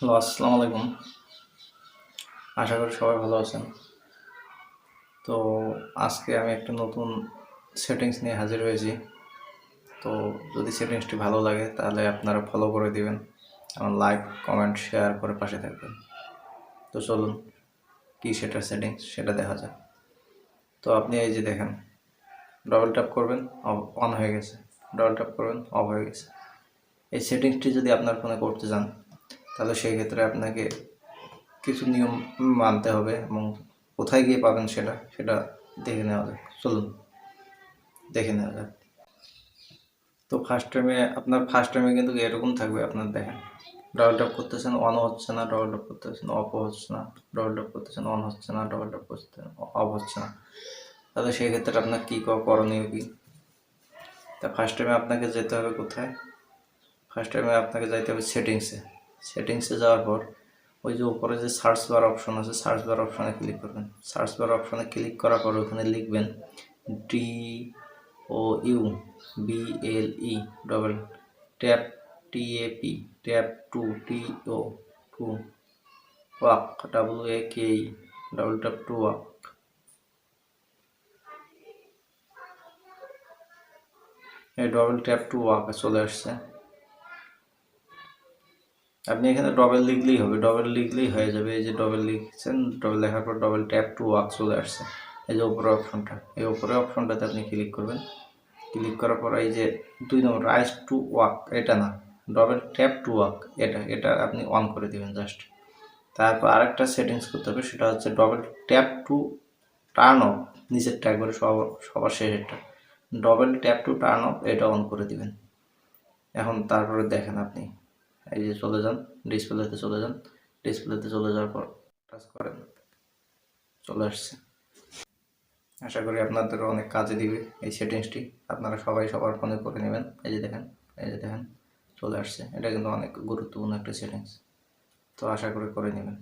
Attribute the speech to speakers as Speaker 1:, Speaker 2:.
Speaker 1: Hello, আসসালামু আলাইকুম। আশা করি সবাই ভালো আছেন। তো আজকে আমি একটা নতুন সেটিংস নিয়ে হাজির হয়েছি। তো যদি সেটিংসটি ভালো লাগে তাহলে আপনারা ফলো করে দিবেন এবং লাইক, কমেন্ট, শেয়ার করে পাশে থাকবেন। তো চলুন কী সেটার সেটিংস সেটা দেখা যাক। তো আপনি এই যে দেখেন, ডবল ট্যাপ করবেন, অন হয়ে গেছে। ডবল ট্যাপ করবেন, অফ হয়ে গেছে। এই সেটিংসটি যদি আপনার ফোনে করতে চান তাহলে সেই ক্ষেত্রে আপনাকে কিছু নিয়ম মানতে হবে এবং কোথায় গিয়ে পাবেন সেটা দেখে নেওয়া যাক। চলুন দেখে নেওয়া যাক। তো ফার্স্ট টাইমে কিন্তু এরকম থাকবে। আপনার দেখেন, ডবল ট্যাপ করতেছেন, অনও হচ্ছে না, ডবল ট্যাপ করতেছেন, অফও হচ্ছে না, ডবল ট্যাপ করতেছেন, অন হচ্ছে না, ডবল ট্যাপ করতেছেন, অফ হচ্ছে না। তাহলে সেই ক্ষেত্রে আপনার কী করণীয় কী? তা ফার্স্ট টাইমে আপনাকে যেতে হবে কোথায়? ফার্স্ট টাইমে আপনাকে যাইতে হবে সেটিংসে যাওয়ার পর ওই যে উপরে যে সার্চ বার অপশন আছে, সার্চ বার অপশনে ক্লিক করবেন। সার্চ বার অপশনে ক্লিক করার পর ওখানে লিখবেন DOUBLE double tap TAP tap to walk WAKE double tap to walk. এই ডবল ট্যাপ টু ওয়াক চলে আসছে। আপনি এখানে ডবল লিখলেই হবে, ডবল লিখলেই হয়ে যাবে। এই যে ডবল লিখছেন, ডবল লেখার পর ডবল ট্যাপ টু ওয়াক চলে আসছে। এই যে উপরে অপশনটা, এই উপরে অপশনটাতে আপনি ক্লিক করবেন। ক্লিক করার পর এই যে 2 নম্বর রাইজ টু ওয়াক, এটা না, ডবল ট্যাপ টু ওয়াক, এটা আপনি অন করে দেবেন জাস্ট। তারপর আরেকটা সেটিংস করতে হবে, সেটা হচ্ছে double tap to turn off, নিচেরটা একবারে সবার শেষেরটা, double tap to turn off, এটা অন করে দিবেন। এখন তারপরে দেখেন আপনি এই যে চলে যান, ডিসপ্লেতে চলে যান। ডিসপ্লেতে চলে যাওয়ার পর টাচ করেন, চলে আসছে। আশা করি আপনাদেরও অনেক কাজে দিবে এই সেটিংসটি। আপনারা সবাই সবার ফোনে করে নেবেন। এই যে দেখেন, এই যে দেখেন চলে আসছে। এটা কিন্তু অনেক গুরুত্বপূর্ণ একটা সেটিংস। তো আশা করি করে নেবেন।